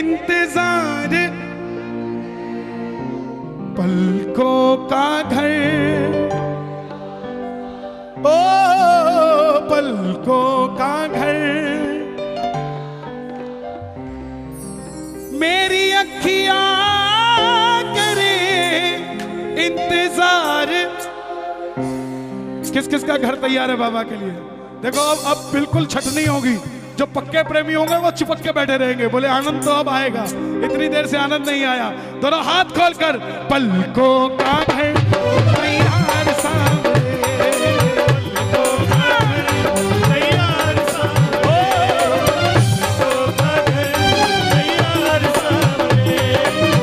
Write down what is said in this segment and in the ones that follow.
इंतजार, पलकों का घर, ओ पलकों का घर, मेरी अखियां करे इंतजार। किस किस का घर तैयार है बाबा के लिए? देखो अब बिल्कुल छट नहीं होगी। जो पक्के प्रेमी होंगे वो चिपक के बैठे रहेंगे, बोले आनंद तो अब आएगा, इतनी देर से आनंद नहीं आया। दोनों हाथ खोलकर पलकों का घर तैयार सामने, पलकों का घर तैयार सामने, पलकों का घर तैयार सामने,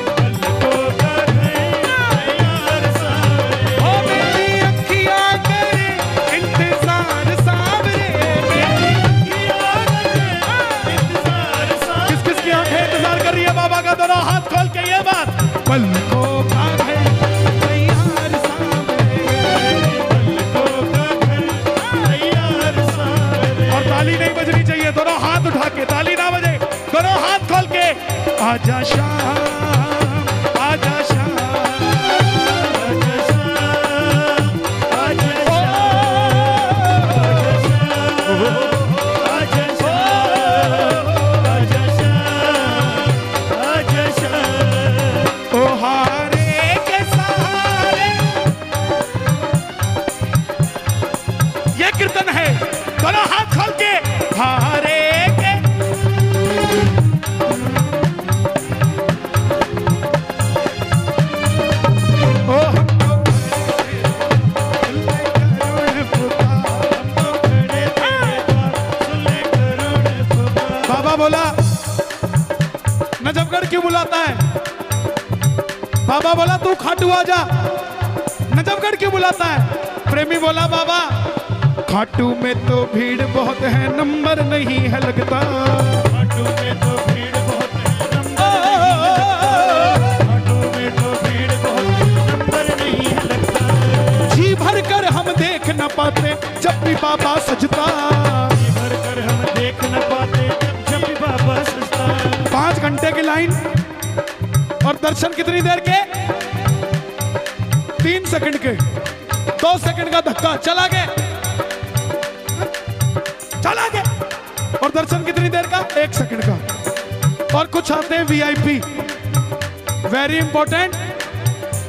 पलकों का घर तैयार सामने। ओ मेरी अखियां करे इंतजार सामने, बाबा का दोनों हाथ खोल के ये बात, पलकों का घर तैयार सामने, पलकों का घर तैयार सामने। और ताली नहीं बजनी चाहिए, दोनों हाथ उठा के, ताली ना बजे, दोनों हाथ खोल के। आजा शाम, आजा शाम, आजा शाम, आजा कीर्तन है। दोनों हाथ खोल के हारे के, बाबा बोला नजफगढ़ क्यों बुलाता है? बाबा बोला तू खाटू आजा। नजफगढ़ क्यों बुलाता है? प्रेमी बोला बाबा खाटू में तो भीड़ बहुत है, नंबर नहीं है लगता। खाटू में तो भीड़ बहुत है, खाटू में तो भीड़ बहुत है, नंबर नहीं है लगता। जी भर कर हम देख न पाते जब भी बाबा सजता, जी भर कर हम देख न पाते जब भी बाबा सजता। 5 घंटे की लाइन और दर्शन कितनी देर के? 3 सेकंड के। 2 सेकंड का धक्का, चला गया, चला गया। और दर्शन कितनी देर का? 1 सेकंड का। और कुछ आते हैं वीआईपी, वेरी इंपॉर्टेंट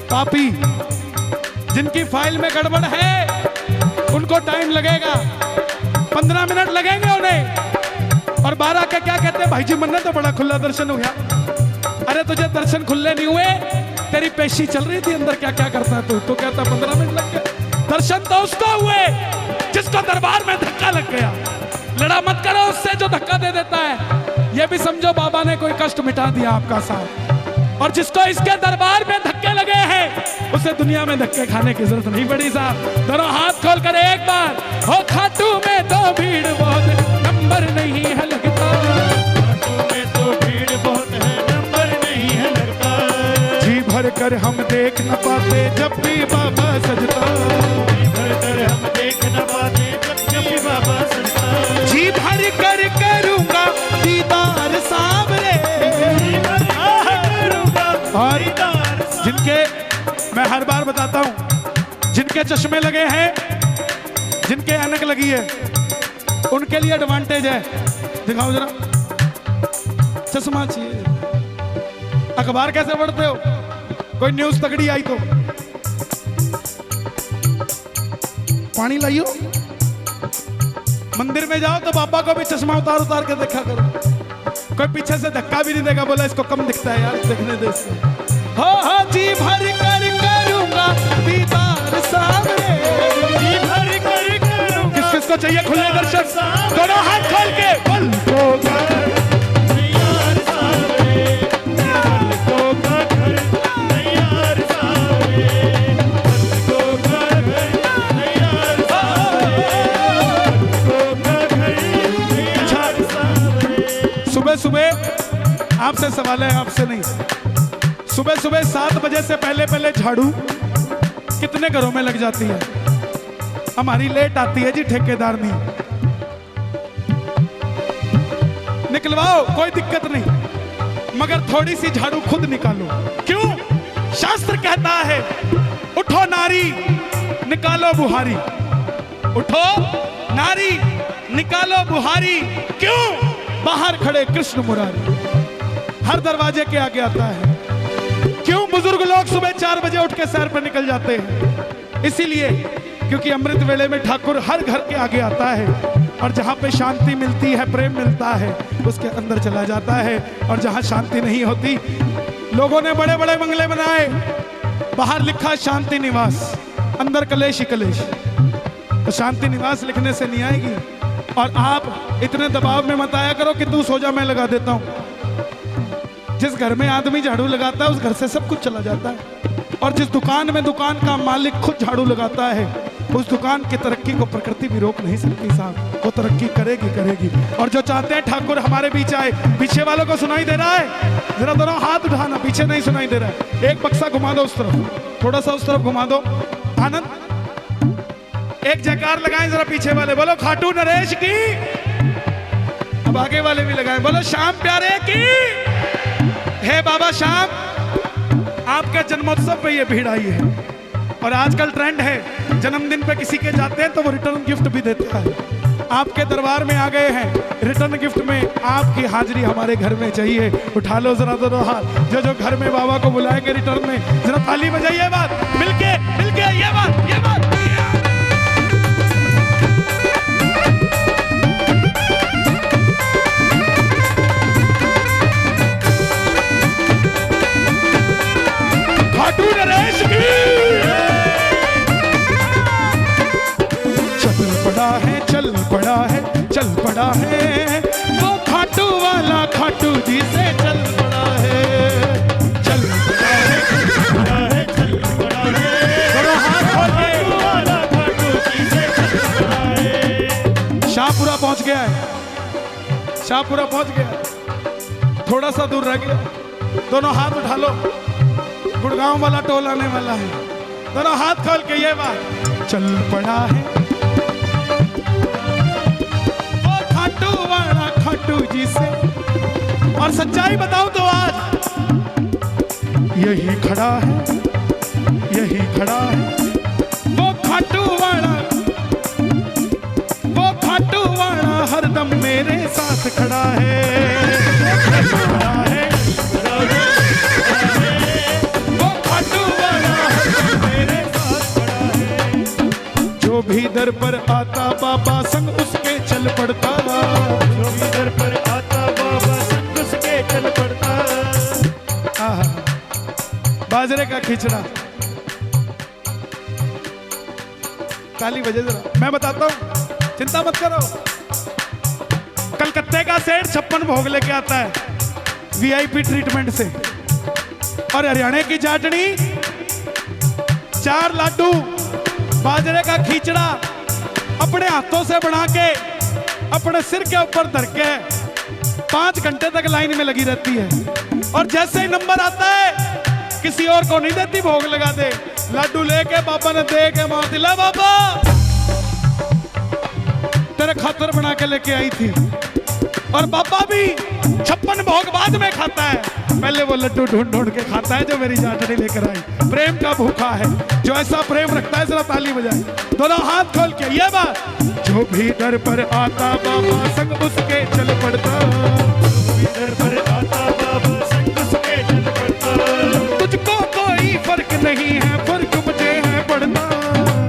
कॉपी, जिनकी फाइल में गड़बड़ है उनको टाइम लगेगा, 15 मिनट लगेंगे उन्हें। और 12 का क्या कहते हैं? भाई जी मन्नत तो बड़ा खुला दर्शन हो गया। अरे तुझे दर्शन खुले नहीं हुए, तेरी पेशी चल रही थी अंदर, क्या क्या करता है तू? तो कहता 15 मिनट लग गए। दर्शन तो उसको हुए जिसको दरबार में धक्का लग गया। लड़ा मत करो उससे जो धक्का दे देता है। ये भी समझो बाबा ने कोई कष्ट मिटा दिया आपका साथ। और जिसको इसके दरबार में धक्के लगे हैं उसे दुनिया में धक्के खाने की जरूरत नहीं पड़ी साहब। दोनों हाथ खोल कर एक बार, हो खाटू में तो भीड़ बहुत, नंबर नहीं है लगता। खाटू में तो भीड़ बहुत है, नंबर नहीं है लगता। जी भर कर हम देख न पाते जब भी बाबा सजता, जी भर कर हम देख न पाते जब भी बाबा सजता। जी भर कर करूंगा दीदार सामने, जी भर कर करूंगा दीदार। जिनके, मैं हर बार बताता हूं, जिनके चश्मे लगे हैं, जिनके ऐनक लगी है, उनके लिए एडवांटेज है। दिखाओ जरा, चश्मा चाहिए। अखबार कैसे पढ़ते हो? कोई न्यूज तगड़ी आई तो पानी लाइयो। मंदिर में जाओ तो बाबा को भी चश्मा उतार उतार के देखा करो। कोई पीछे से धक्का भी नहीं देगा, बोला इसको कम दिखता है यार, देखने दे इसको। हो जी भर कर करूंगा दीदार सामने, जी भर कर करूंगा। किस किस को चाहिए खुले दर्शन? दोनों हाथ खोल के पलकों का तैयार सामने, पलकों का घर तैयार सामने, पलकों का घर तैयार सामने, पलकों का घर तैयार सामने। सुबह सुबह आपसे सवाल है, आपसे नहीं। सुबह सुबह 7 बजे से पहले पहले झाड़ू कितने घरों में लग जाती है? हमारी लेट आती है जी, ठेकेदार नहीं। निकलवाओ, कोई दिक्कत नहीं। मगर थोड़ी सी झाड़ू खुद निकालो। क्यों? शास्त्र कहता है उठो नारी निकालो बुहारी, उठो नारी निकालो बुहारी। क्यों? बाहर खड़े कृष्ण मुरारी हर दरवाजे के आगे आता है। क्यों बुजुर्ग लोग सुबह 4 बजे उठ के सैर पर निकल जाते हैं? इसीलिए क्योंकि अमृत वेले में ठाकुर हर घर के आगे आता है और जहां पे शांति मिलती है, प्रेम मिलता है, उसके अंदर चला जाता है। और जहां शांति नहीं होती, लोगों ने बड़े बड़े बंगले बनाए, बाहर लिखा शांति निवास, अंदर कलेश ही कलेश। तो शांति निवास लिखने से नहीं आएगी। और आप इतने दबाव में मत आया करो कि तू सो जा मैं लगा देता हूं। जिस घर में आदमी झाड़ू लगाता है उस घर से सब कुछ चला जाता है। और जिस दुकान में दुकान का मालिक खुद झाड़ू लगाता है, उस दुकान की तरक्की को प्रकृति भी रोक नहीं सकती साहब। वो तरक्की करेगी करेगी। और जो चाहते हैं ठाकुर हमारे बीच आए, पीछे वालों को सुनाई दे रहा है? जरा दोनों हाथ उठाना, पीछे नहीं सुनाई दे रहा है। एक बक्सा घुमा दो उस तरफ, थोड़ा सा उस तरफ घुमा दो। आनंद एक जयकार लगाएं जरा पीछे वाले, बोलो खाटू नरेश की। अब आगे वाले भी लगाएं, बोलो श्याम प्यारे की। हे बाबा श्याम, आपके जन्मोत्सव पे ये भीड़ आई है। और आजकल ट्रेंड है, जन्मदिन पे किसी के जाते हैं तो वो रिटर्न गिफ्ट भी देता है। आपके दरबार में आ गए हैं, रिटर्न गिफ्ट में आपकी हाजिरी हमारे घर में चाहिए। उठा लो जरा दोनों हाथ, जो जो घर में बाबा को बुलाएंगे रिटर्न में, जरा ताली बजाइए। बात मिलके ये बात खाटू नरेश की। चल पड़ा है वो खाटू वाला, खाटू जी से चल पड़ा है। चल पड़ा है खाटू वाला, खाटू जी से चल पड़ा है। शाहपुरा पहुंच गया है, शाहपुरा पहुंच गया, थोड़ा सा दूर रह गया। दोनों हाथ उठा लो, गुड़गांव वाला टोल आने वाला है। दोनों हाथ खोल के ये बात, चल पड़ा है वो खाटू वाला, खाटू जी से। और सच्चाई बताऊं तो आज यही खड़ा है वो खाटू वाला, वो खाटू वाला हरदम मेरे साथ खड़ा है। जो भी दर पर आता बाबा संग उसके चल पड़ता, जो भी दर पर आता बाबा संग उसके चल पड़ता। बाजरे का खिचड़ा, ताली बजे जरा, मैं बताता हूँ, चिंता मत करो। कलकत्ते का सेठ 56 भोग लेके आता है वीआईपी ट्रीटमेंट से। और हरियाणा की चाटनी, 4 लाडू, बाजरे का खिचड़ा अपने हाथों से बना के अपने सिर के ऊपर धर के 5 घंटे तक लाइन में लगी रहती है। और जैसे ही नंबर आता है, किसी और को नहीं देती, भोग लगा दे। लाडू लेके बाबा ने दे के मार दिला, बाबा तेरे खातर बना के लेके आई थी। और बाबा भी 56 भोग बाद में खाता है, पहले वो लड्डू ढूंढ ढूंढ के खाता है जो मेरी चाटनी लेकर आई। प्रेम का भूखा है, जो ऐसा प्रेम रखता है, जरा ताली बजाए दोनों हाथ खोल के ये बात। जो भी दर पर आता बाबा संग उसके चल पड़ता, जो भी दर पर आता बाबा संग उसके चल पड़ता। तुझको कोई फर्क नहीं है, फर्क मुझे है पड़ता।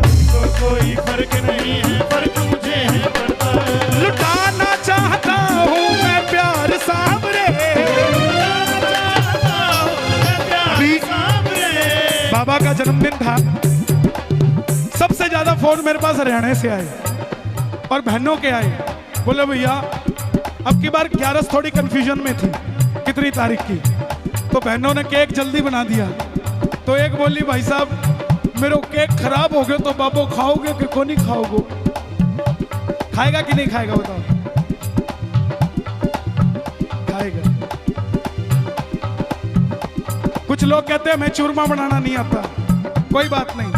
तुझको कोई फर्क नहीं है, फर्क मुझे है पड़ता। लुटाना चाहता हूँ मैं प्यार सामरे, बाबा का जन्मदिन था, सबसे ज्यादा फोन मेरे पास हरियाणा से आए और बहनों के आए। बोले भैया अब की बार 11 थोड़ी कंफ्यूजन में थी कितनी तारीख की, तो बहनों ने केक जल्दी बना दिया। तो एक बोली भाई साहब मेरे केक खराब हो गए तो बाबू खाओगे कि को नहीं खाओगे? खाएगा कि नहीं खाएगा बताओ? खाएगा। कुछ लोग कहते हैं मैं चूरमा बनाना नहीं आता, कोई बात नहीं,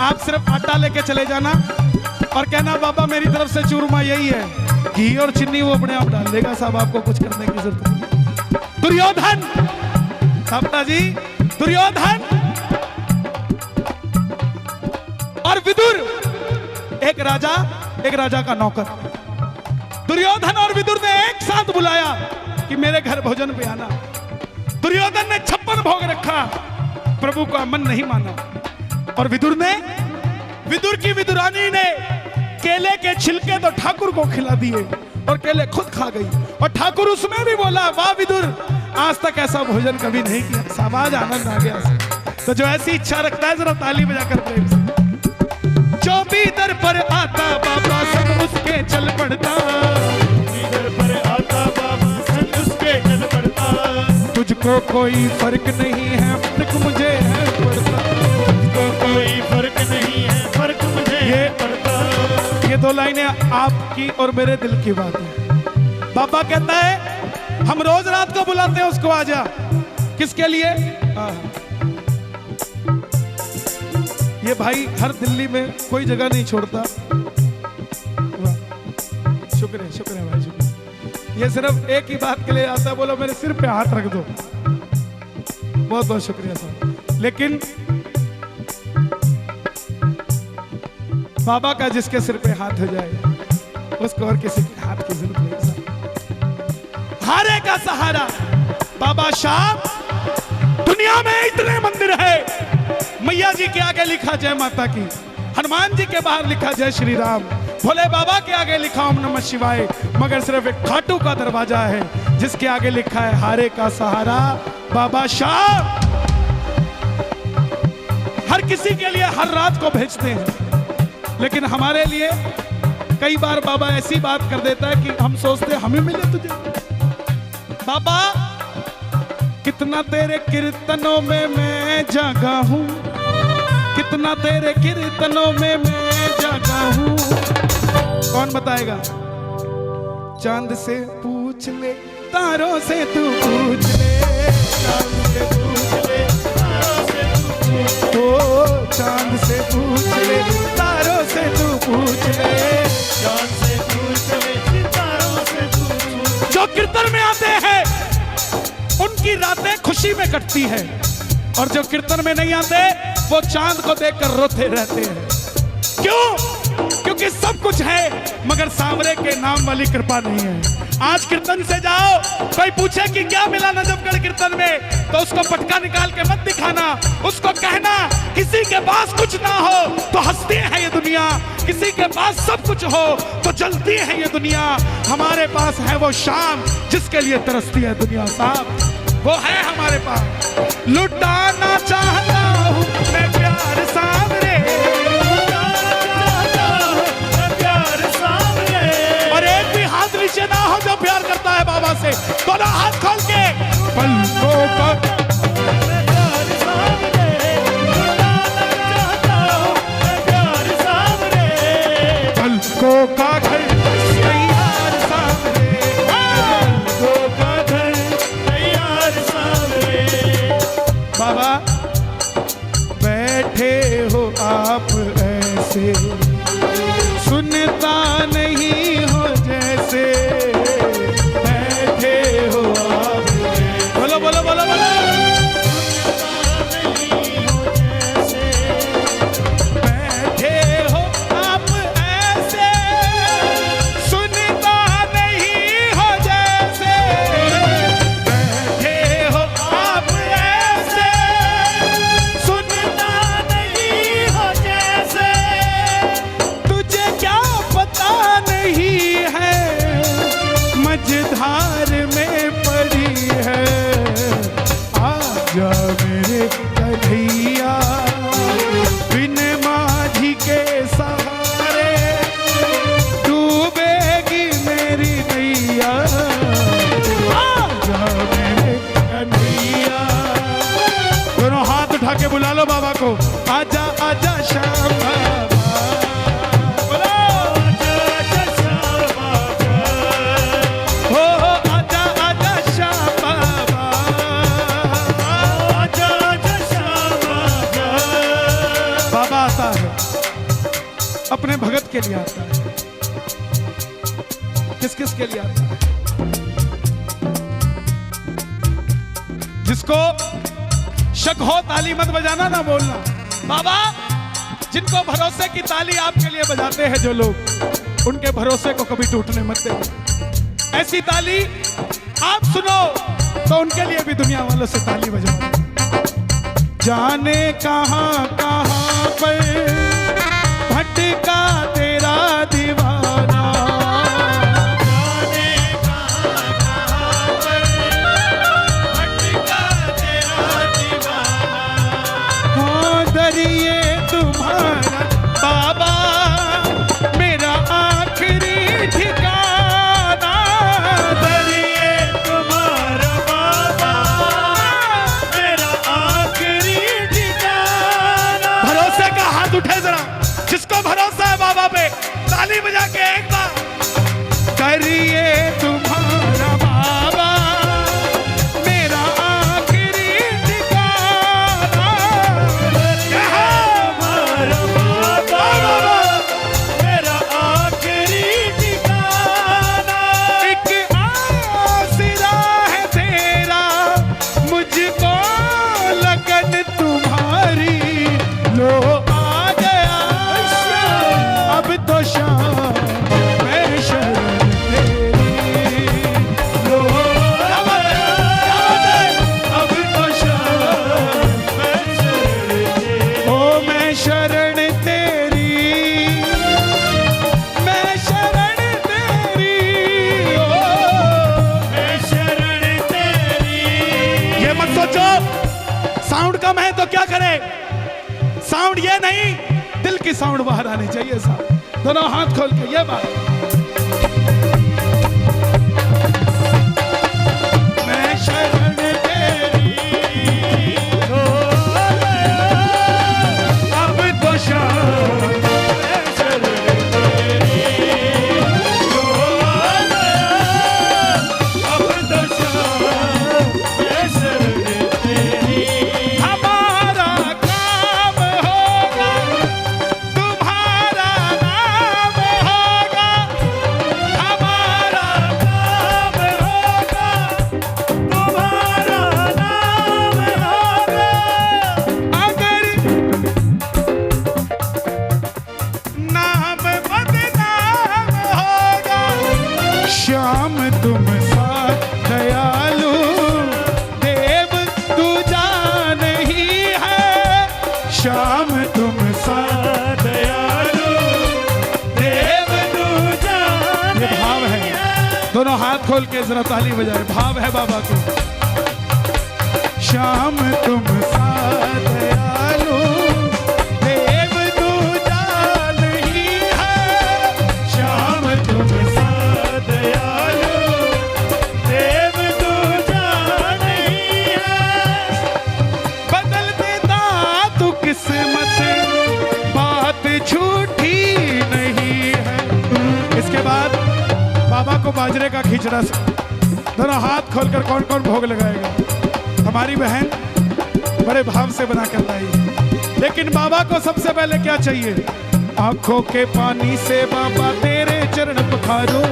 आप सिर्फ आटा लेके चले जाना और कहना बाबा मेरी तरफ से चूरमा यही है, घी और चीनी वो अपने आप डाल देगा साहब, आपको कुछ करने की जरूरत नहीं। दुर्योधन, सपना जी, दुर्योधन और विदुर, एक राजा का नौकर। दुर्योधन और विदुर ने एक साथ बुलाया कि मेरे घर भोजन पे आना। दुर्योधन ने 56 भोग रखा, प्रभु का मन नहीं माना। और विदुर की विदुरानी ने केले के छिलके तो ठाकुर को खिला दिए और केले खुद खा गई। और ठाकुर उसमें भी बोला, वाह विदुर, आज तक ऐसा भोजन कभी नहीं किया। साबाज, आनंद आ गया। तो जो ऐसी इच्छा रखता है जरा ताली बजाकर प्रेम से। जो भी दर पर आता बाबा सब उसके चल पड़ता, दर पर आता बाबा सब उसके चल पड़ता। तुझको कोई फर्क नहीं है, फर्क मुझे है पड़ता। तुझको कोई फर्क नहीं है, फर्क मुझे ये पड़ता। ये 2 लाइनें आपकी और मेरे दिल की बात है। बाबा कहता है हम रोज रात को बुलाते हैं उसको, आजा। किसके लिए? ये भाई हर दिल्ली में कोई जगह नहीं छोड़ता। शुक्र है भाई, शुक्र। ये सिर्फ एक ही बात के लिए आता है, बोलो मेरे सिर पे हाथ रख दो। बहुत बहुत शुक्रिया साहब। लेकिन बाबा का जिसके सिर पे हाथ हो जाए उसको और किसी के हाथ की जरूरत नहीं साहब। हारे का सहारा बाबा शाह। दुनिया में इतने मंदिर है, मैया जी के आगे लिखा जय माता की, हनुमान जी के बाहर लिखा जय श्री राम, भोले बाबा के आगे लिखा ओम नमः शिवाय, मगर सिर्फ एक खाटू का दरवाजा है जिसके आगे लिखा है हारे का सहारा बाबा शाह। हर किसी के लिए हर रात को भेजते हैं, लेकिन हमारे लिए कई बार बाबा ऐसी बात कर देता है कि हम सोचते हैं हमें मिले तुझे। बाबा कितना तेरे कीर्तनों में मैं जागा हूं, कितना तेरे कीर्तनों में मैं जागा हूं। कौन बताएगा? चांद से पूछ ले, तारों से तू पूछ ले, चांद से पूछ ले, तारों से तू पूछ ले। ओ चांद से पूछ ले, तारों से तू पूछ ले, चांद से पूछ ले, तारों से तू पूछ ले। जो कीर्तन में आते हैं उनकी रातें खुशी में कटती है, और जो कीर्तन में नहीं आते वो चांद को देखकर रोते रहते हैं। क्यों? क्योंकि सब कुछ है मगर सांवरे के नाम वाली कृपा नहीं है। आज कीर्तन से जाओ, कोई पूछे कि क्या मिला नजफगढ़ कीर्तन में, तो उसको पटका निकाल के मत दिखाना, उसको कहना किसी के पास कुछ ना हो तो हंसती है ये दुनिया, किसी के पास सब कुछ हो तो जलती है ये दुनिया। हमारे पास है वो शाम जिसके लिए तरसती है दुनिया साहब, वो है हमारे पास। लुटाना चाहता हूँ मैं प्यार सांवरे, और एक भी हाथ नीचे ना हो जो प्यार करता है बाबा से, दोनों हाथ खोल के पलकों का पलकों का घर तैयार सांवरे, पलकों का घर तैयार सांवरे। बाबा बैठे हो आप ऐसे, सुनता नहीं हो जैसे, बैठे हो आप, बोलो बोलो बोलो बोलो, नहीं हो जैसे, बैठे हो आप ऐसे, सुनता नहीं हो जैसे, बैठे हो आप ऐसे, सुनता नहीं हो जैसे। तुझे क्या पता नहीं है मझधार में पड़ी है, आजा मेरे कन्हैया बिन माझी के सहारे, डूबेगी मेरी नैया, आजा मेरे कन्हैया। दोनों हाथ उठा के बुला लो बाबा को, आजा आजा श्याम बाबा, बोलो आजा श्याम बाबा, हो आजा आजा श्याम बाबा, आजा श्याम बाबा। बाबा आता है अपने भगत के लिए आता है। किस किस के लिए आता है? जिसको शक हो ताली मत बजाना ना बोलना। बाबा जिनको भरोसे की ताली आपके लिए बजाते हैं जो लोग, उनके भरोसे को कभी टूटने मत देना। ऐसी ताली आप सुनो तो उनके लिए भी दुनिया वालों से ताली बजाओ। जाने कहां कहां पर भटका तेरा दीवाना, जाने कहां कहां पर भटका तेरा दीवाना। हाँ दरिए तुम्हारा बाबा मेरा आखिरी ठिकाना, दरिए तुम्हारा बाबा मेरा आखिरी ठिकाना। भरोसे का हाथ उठे जरा, जिसको भरोसा है बाबा पे, ताली बजा के एक बार। करिए तुम्हारा बाबा मेरा आखिरी ठिकाना, तुम्हारा बाबा मेरा आखिरी ठिकाना। एक आसरा है तेरा मुझको लगन तुम्हारी, लो आ गया अब तो शाम मैं शरण तेरी, लो क्या बात है, अब तो शाम मैं शरण ओ मैं शरण तेरी, मैं शरण तेरी, ओ मैं शरण तेरी। ये मत सोचो साउंड कम है तो क्या करे, साउंड ये नहीं, दिल की साउंड बाहर आनी चाहिए साहब। दोनों हाथ खोल के ये बात, मैं शरण तेरी, अब तो शाम मैं शरण तेरी। अब तो शाम मैं शरण तेरी। हमारा काम होगा तुम्हारा नाम होगा, हमारा नाम होगा तुम्हारा नाम होगा। अगर नाम बदनाम होगा, श्याम तुम साथ दयालु देव दूजा नहीं है, श्याम तुम साथ दयालु देव दूजा ये भाव है। दोनों हाथ खोल के जरा ताली बजाए, भाव है बाबा को। श्याम तुम साथ दयालु देव दूजा नहीं है, श्याम तुम साथ दयालु देव दूजा नहीं है। बदल देता तू किस्मत, बात झूठी नहीं है। इसके बाद बाबा को बाजरे का खिचड़ा से दोनों हाथ खोलकर कौन कौन भोग लगाएगा। हमारी बहन बड़े भाव से बना कर लाई, लेकिन बाबा को सबसे पहले क्या चाहिए, आंखों के पानी से बाबा तेरे चरण पखारो,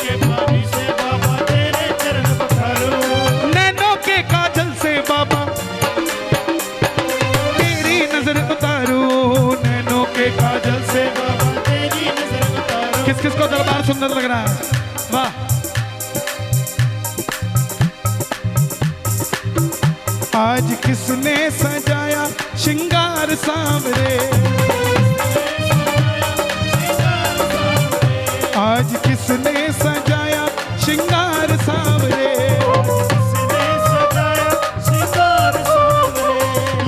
के पानी से बाबा तेरे चरण पखारो। नैनों के काजल से बाबा तेरी नजर उतारो, नैनों के काजल से बाबा तेरी नजर उतारो। किस किस को दरबार सुंदर लग रहा है, वाह। आज किसने सजाया श्रृंगार सांवरे, आज किसने सजाया श्रृंगार सांवरे, किसने सजाया श्रृंगार सांवरे।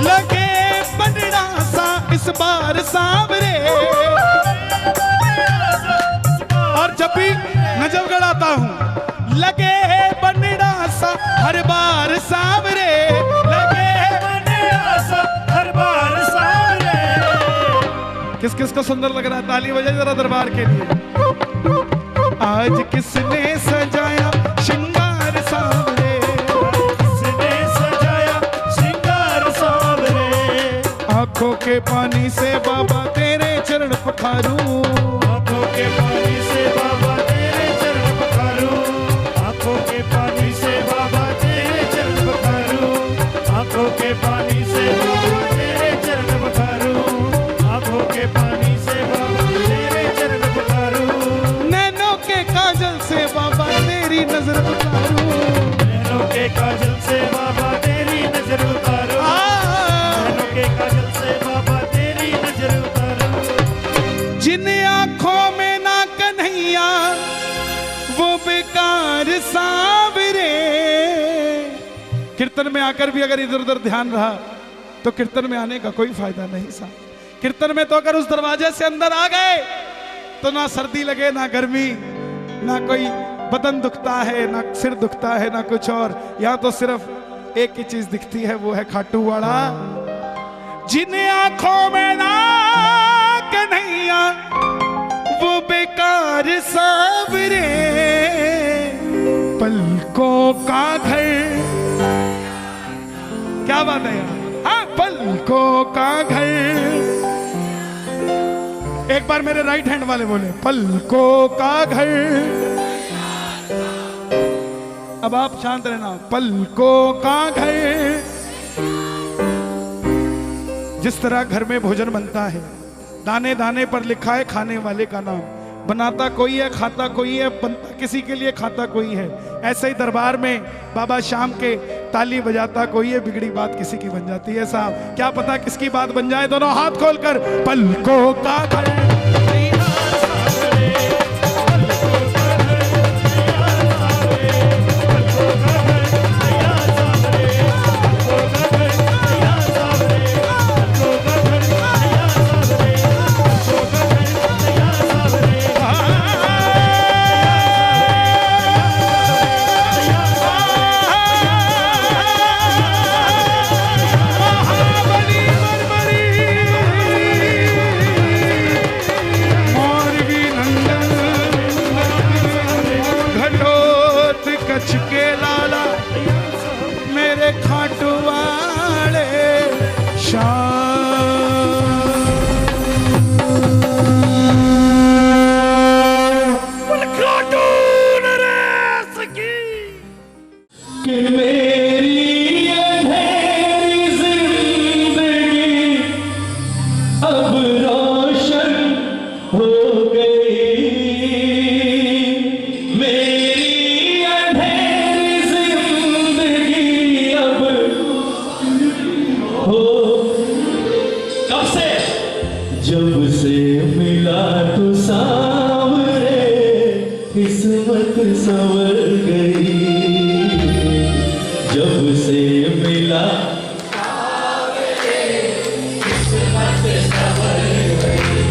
लगे बनड़ा सा इस बार सांवरे। और जब भी नजफगढ़ आता हूँ, लगे बनड़ा सा हर बार सांवरे, लगे बनड़ा सा हर बार सांवरे। किस किस को सुंदर लग रहा है, ताली बजाइए जरा दरबार के लिए। आज किसने सजाया श्रृंगार सांवरे, किसने सजाया श्रृंगार सांवरे। आंखों के पानी से बाबा तेरे चरण पखारूं, आंखों के पानी से बाबा तेरे चरण पखारूं। आंखों के पानी से बाबा तेरे चरण पखारूं। जिन आंखों में ना कन्हैया वो बेकार सांवरे। कीर्तन में आकर भी अगर इधर उधर ध्यान रहा तो कीर्तन में आने का कोई फायदा नहीं सा। कीर्तन में तो अगर उस दरवाजे से अंदर आ गए तो ना सर्दी लगे ना गर्मी, ना कोई बदन दुखता है, ना सिर दुखता है, ना कुछ और। यहां तो सिर्फ एक ही चीज दिखती है, वो है खाटू वाला। जिन आंखों में ना कन्हैया वो बेकार सांवरे, पलकों का घर। क्या बात है यार, हाँ, पलकों का घर। एक बार मेरे राइट हैंड वाले बोले पलकों का घर। अब आप शांत रहना। पलकों का घर। जिस तरह घर में भोजन बनता है, दाने दाने पर लिखा है खाने वाले का नाम। बनाता कोई है, खाता कोई है, बनता किसी के लिए, खाता कोई है। ऐसे ही दरबार में बाबा शाम के ताली बजाता कोई है, बिगड़ी बात किसी की बन जाती है। साहब क्या पता किसकी बात बन जाए। दोनों हाथ खोलकर पलकों का घर।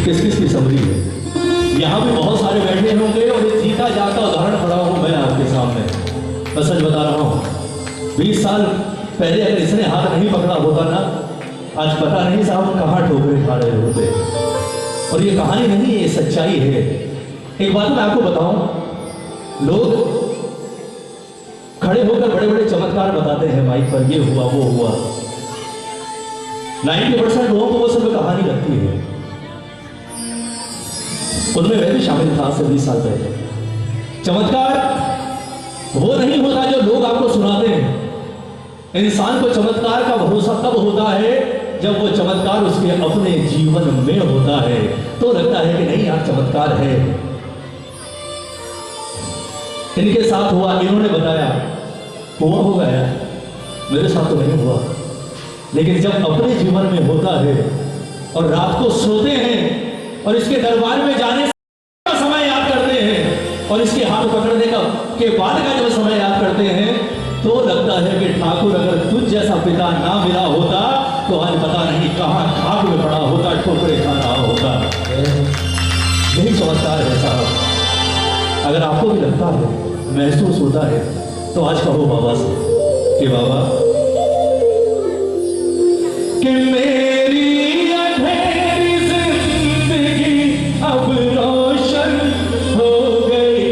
किस-किस की समरी है? यहाँ पे बहुत सारे बैठे होंगे और एक जीता जाता उदाहरण खड़ा हूँ मैं आपके सामने। मैं सच बता रहा हूँ, 20 साल पहले अगर इसने हाथ नहीं पकड़ा होता ना, आज पता नहीं साहब कहाँ ठोकरे खा रहे होते। और ये कहानी नहीं, ये सच्चाई है। एक बात मैं आपको बताऊं, लोग खड़े होकर बड़े बड़े चमत्कार बताते हैं माइक पर, ये हुआ वो हुआ। 90% लोगों को वो सब कहानी लगती है। उनमें मैं भी शामिल था से 20 साल पहले। चमत्कार वो नहीं होता जो लोग आपको सुनाते हैं। इंसान को चमत्कार का भरोसा तब होता है जब वो चमत्कार उसके अपने जीवन में होता है, तो लगता है कि नहीं यार चमत्कार है। इनके साथ हुआ, इन्होंने बताया हुआ होगा यार, मेरे साथ तो नहीं हुआ। लेकिन जब अपने जीवन में होता है और रात को सोते हैं और इसके दरबार में जाने का समय याद करते हैं और इसके हाथ पकड़ने का के बाद का जो समय याद करते हैं, तो लगता है कि ठाकुर अगर तुझ जैसा पिता ना मिला होता तो आज पता नहीं कहाँ खाक में पड़ा होता, ठोकरे खा रहा होता। यही चमत्कार है साहब। अगर आपको भी लगता है, महसूस होता है, तो आज कहो बाबा से कि बाबा कि मेरी अंधेरी जिंदगी अब रोशन हो गई,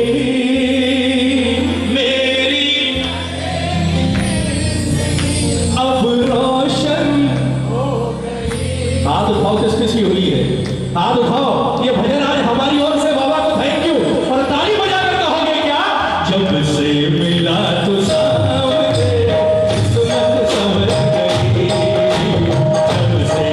मेरी अब रोशन हो गई। हाथ उठाओ किसकी हुई है, हाथ उठाओ। ये भजन आज हमारी ओर से बाबा को थैंक यू और ताली बजाकर कहोगे क्या? जब से मिला तो सामने किस्मत संवर गई, जब से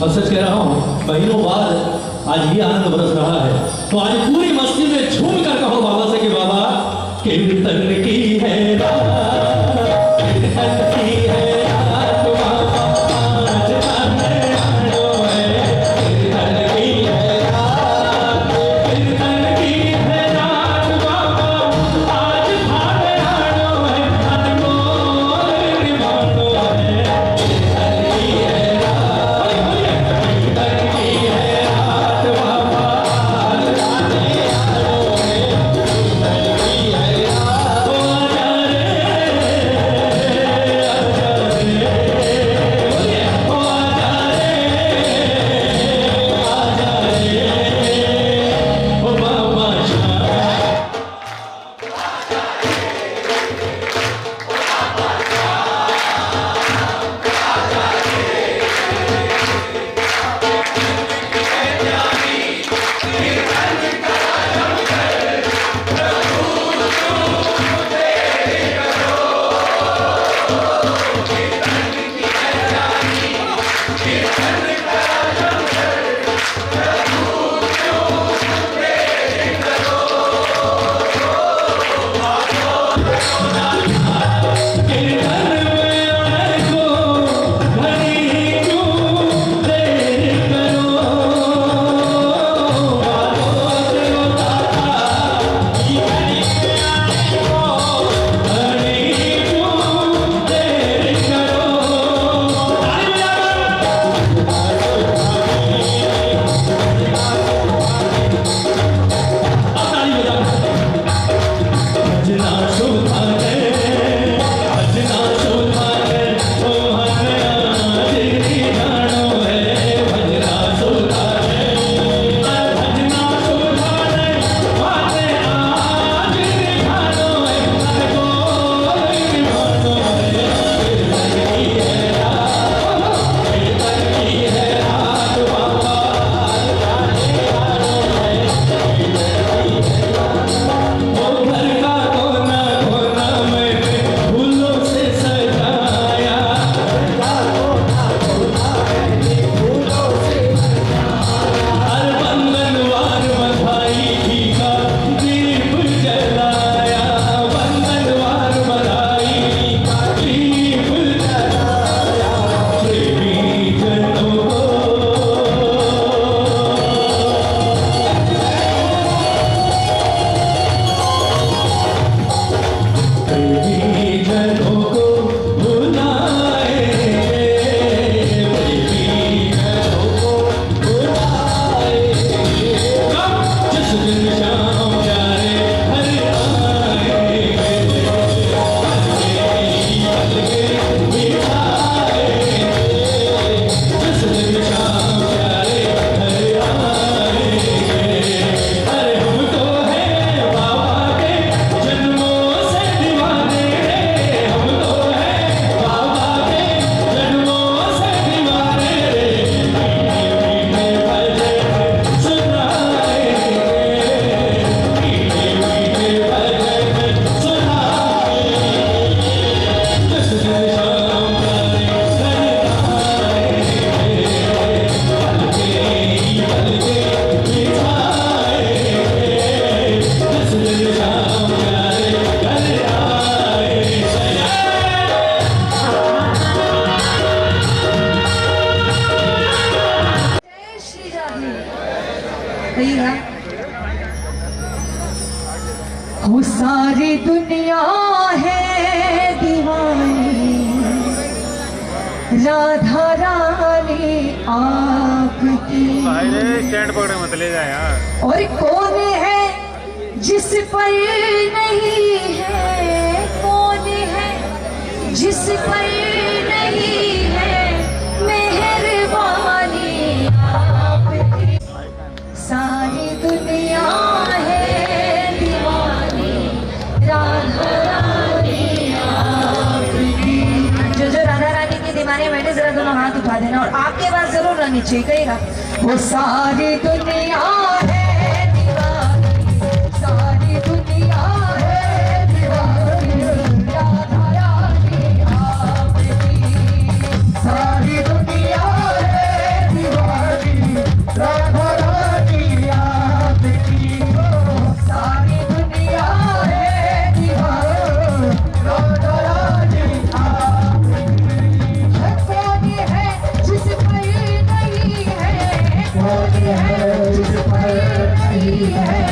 और सच कह रहा हूँ महीनों बाद आज ये आनंद बरस रहा है, तो आज पूरी मस्ती में झूम कर कहो बाबा से कि बाबा कीर्तन की है रात, कीर्तन की है रात बाबा, आज आने आनो है, कीर्तन की है रात, कीर्तन की है रात बाबा, आज आने आनो है, अनमोल निभानो है, कीर्तन की है रात, कीर्तन की है रात बाबा, आज आने आनो है, कीर्तन की है रात, ओ आजा भैया वो सारी दुनिया है दीवानी राधा रानी आपकी। स्टैंड पकड़े मत ले जा यार। और कौन है जिस पर नहीं है, कौन है जिस पर नहीं है मेहरबानी आपकी। सारी दुनिया है दीवानी राधा रानी आपकी। जो जो राधा रानी की दीवानी बैठे जरा दोनों हाथ उठा देना और आपके पास जरूर रहनी चाहिए। कहेगा वो सारी दुनिया है दीवानी, सारी दुनिया है दीवानी राधा रानी आपकी। सारी दुनिया है दीवानी। है